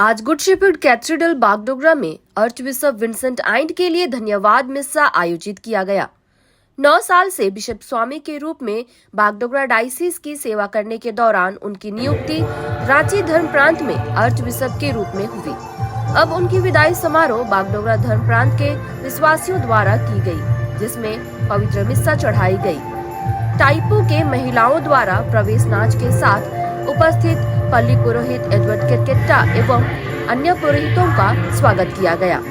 आज good shepherd cathedral Bagdogra में arch bishop Vincent आइंड के लिए धन्यवाद मिस्सा आयोजित किया गया। 9 साल से बिशप स्वामी के रूप में बागडोगरा डायसिस की सेवा करने के दौरान उनकी नियुक्ति रांची धर्म प्रांत में आर्च बिशप के रूप में हुई। अब उनकी विदाई समारोह बागडोगरा धर्म प्रांत के विश्वासियों द्वारा की गई, जिसमें पवित्र मिस्सा चढ़ाई गई। टाइपो के महिलाओं द्वारा प्रवेश नाच के साथ उपस्थित पल्ली पुरोहित एडवर्ड केरकेट्टा एवं अन्य पुरोहितों का स्वागत किया गया।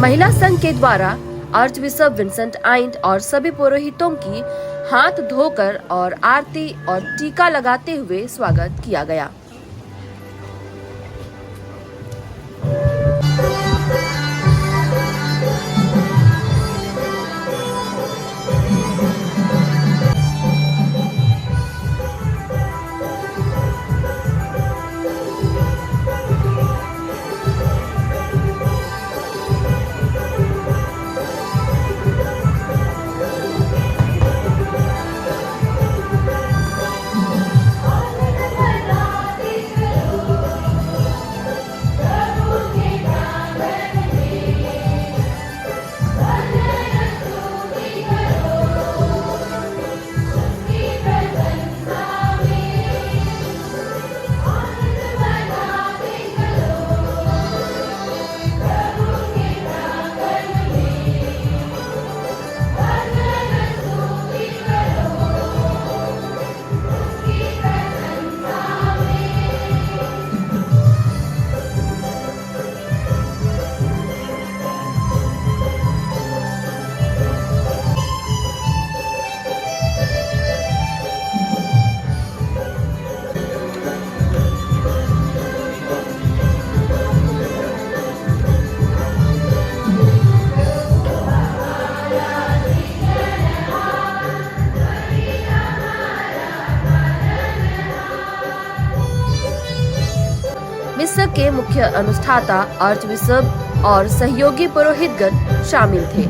महिला संघ के द्वारा आर्च बिशप विंसेंट आइंड और सभी पुरोहितों की हाथ धोकर और आरती और टीका लगाते हुए स्वागत किया गया। मिस्सा के मुख्य अनुष्ठाता आर्च बिशप और सहयोगी पुरोहितगण शामिल थे।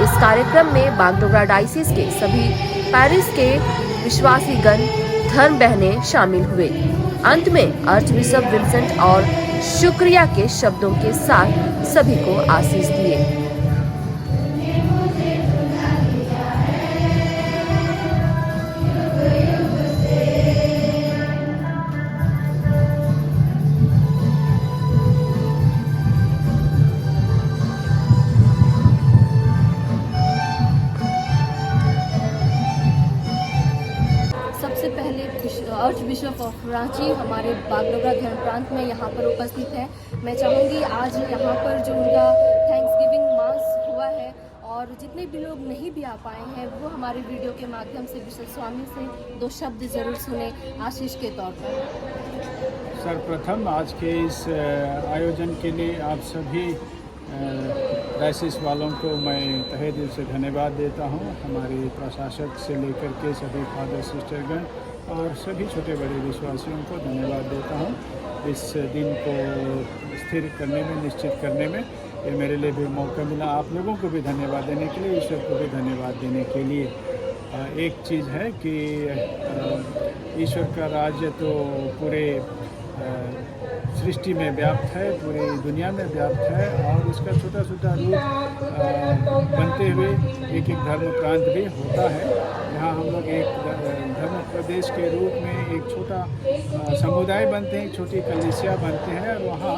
इस कार्यक्रम में बागडोगरा डायसिस के सभी पैरिश के विश्वासीगण, धर्म बहनें शामिल हुए। अंत में आर्च बिशप विंसेंट और शुक्रिया के शब्दों के साथ सभी को आशीष दिए। सबसे पहले आर्च बिशप ऑफ रांची हमारे बागडोगरा धर्म प्रांत में यहाँ पर उपस्थित है। मैं चाहूँगी आज यहाँ पर जो उनका थैंक्सगिविंग मास हुआ है और जितने भी लोग नहीं भी आ पाए हैं वो हमारे वीडियो के माध्यम से बिशप स्वामी से 2 शब्द ज़रूर सुने आशीष के तौर पर। सर्वप्रथम आज के इस आयोजन के लिए आप सभी डायसिस वालों को मैं तहे दिल से धन्यवाद देता हूं। हमारे प्रशासक से लेकर के सभी फादर सिस्टरगण और सभी छोटे बड़े विश्वासियों को धन्यवाद देता हूं। इस दिन को स्थिर करने में, निश्चित करने में ये मेरे लिए भी मौका मिला। आप लोगों को भी धन्यवाद देने के लिए, ईश्वर को भी धन्यवाद देने के लिए। एक चीज़ है कि ईश्वर का राज्य तो पूरे सृष्टि में व्याप्त है, पूरी दुनिया में व्याप्त है और उसका छोटा छोटा रूप बनते हुए एक एक धर्म प्रांत भी होता है। यहाँ हम लोग एक धर्म प्रदेश के रूप में एक छोटा समुदाय बनते हैं, एक छोटी कलीसिया बनते हैं और वहाँ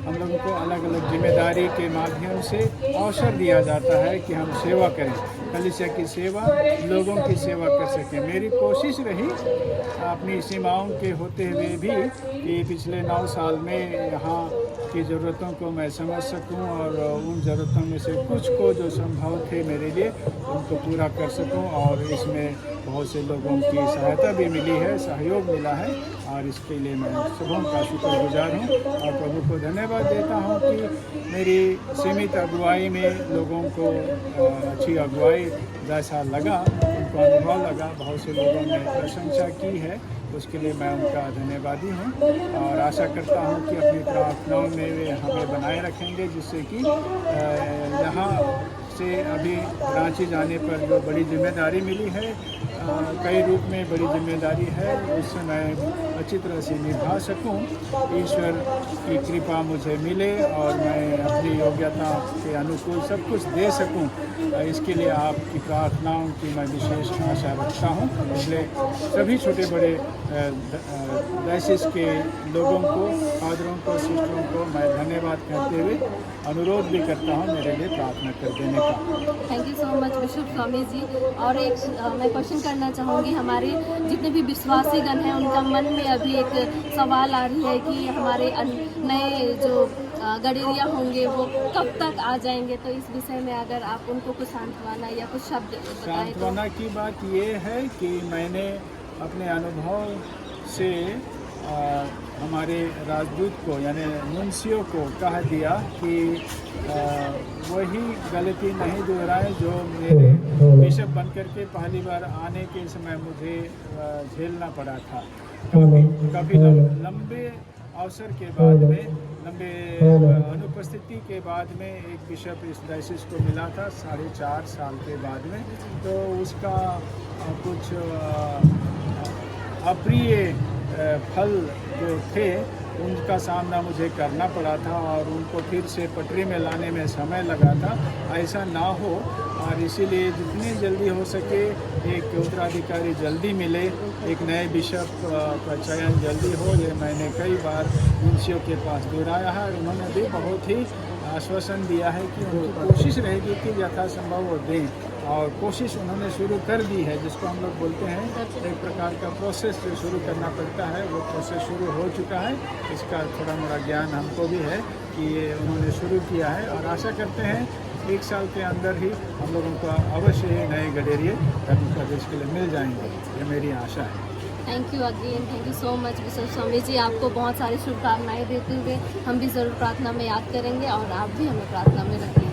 हम लोगों को अलग अलग जिम्मेदारी के माध्यम से अवसर दिया जाता है कि हम सेवा करें, कलीसिया की सेवा, लोगों की सेवा कर सकें। मेरी कोशिश रही अपनी सीमाओं के होते हुए भी कि पिछले 9 साल में यहाँ की ज़रूरतों को मैं समझ सकूं और उन ज़रूरतों में से कुछ को जो संभव थे मेरे लिए उनको पूरा कर सकूं और इसमें बहुत से लोगों की सहायता भी मिली है, सहयोग मिला है और इसके लिए मैं सबों का शुक्रगुजार हूँ और प्रभु को धन्यवाद देता हूँ कि मेरी सीमित अगुवाई में लोगों को अच्छी अगुवाई जैसा लगा, उनको अनुभव लगा, बहुत से लोगों ने प्रशंसा की है, उसके लिए मैं उनका धन्यवादी हूँ और आशा करता हूँ कि अपनी प्रार्थनाओं में वे हमें बनाए रखेंगे जिससे कि यहाँ से अभी रांची जाने पर जो बड़ी जिम्मेदारी मिली है, कई रूप में बड़ी जिम्मेदारी है, उससे मैं अच्छी तरह से निभा सकूं, ईश्वर की कृपा मुझे मिले और मैं अपनी योग्यता के अनुकूल सब कुछ दे सकूं, इसके लिए आपकी प्रार्थनाओं की मैं विशेष आशा रखता हूं। इसलिए सभी छोटे बड़े डायसिस के लोगों को, फादरों को, सिस्टरों को मैं धन्यवाद करते हुए अनुरोध भी करता हूं मेरे लिए प्रार्थना कर देने का। Thank you so much bishop Swami ji. और एक मैं क्वेश्चन करना चाहूँगी, हमारे जितने भी विश्वासीगण हैं उनका मन में अभी एक सवाल आ रही है कि हमारे नए जो गडेरिया होंगे वो कब तक आ जाएंगे, तो इस विषय में अगर आप उनको कुछ सांत्वना या कुछ शब्द बताएं। सांत्वना की बात ये है कि मैंने अपने अनुभव से हमारे राजदूत को यानी मुंशियों को कह दिया कि वही गलती नहीं दोहराए जो मेरे बिशप बनकर के पहली बार आने के समय मुझे झेलना पड़ा था। कभी लंबे अवसर के बाद में, लंबे अनुपस्थिति के बाद में एक बिशप इस डायसिस को मिला था 4.5 साल के बाद में, तो उसका कुछ अप्रिय फल जो थे उनका सामना मुझे करना पड़ा था और उनको फिर से पटरी में लाने में समय लगा था। ऐसा ना हो और इसीलिए जितनी जल्दी हो सके एक उत्तराधिकारी जल्दी मिले, एक नए बिशप का चयन जल्दी हो, ये मैंने कई बार मुंशियों के पास दोहराया है और उन्होंने भी बहुत ही आश्वासन दिया है कि उनकी कोशिश रहेगी कि यथासंभव वो दें और कोशिश उन्होंने शुरू कर दी है, जिसको हम लोग बोलते हैं एक प्रकार का प्रोसेस जो शुरू करना पड़ता है, वो प्रोसेस शुरू हो चुका है। इसका थोड़ा मोड़ा ज्ञान हमको भी है कि ये उन्होंने शुरू किया है और आशा करते हैं 1 साल के अंदर ही हम लोगों को अवश्य ही नए गडेरिए धर्म प्रदेश के लिए मिल जाएंगे, ये मेरी आशा है। Thank you again, thank you so much bishop Swami ji. आपको बहुत सारी शुभकामनाएं देते हुए हम भी ज़रूर प्रार्थना में याद करेंगे और आप भी हमें प्रार्थना में रखें।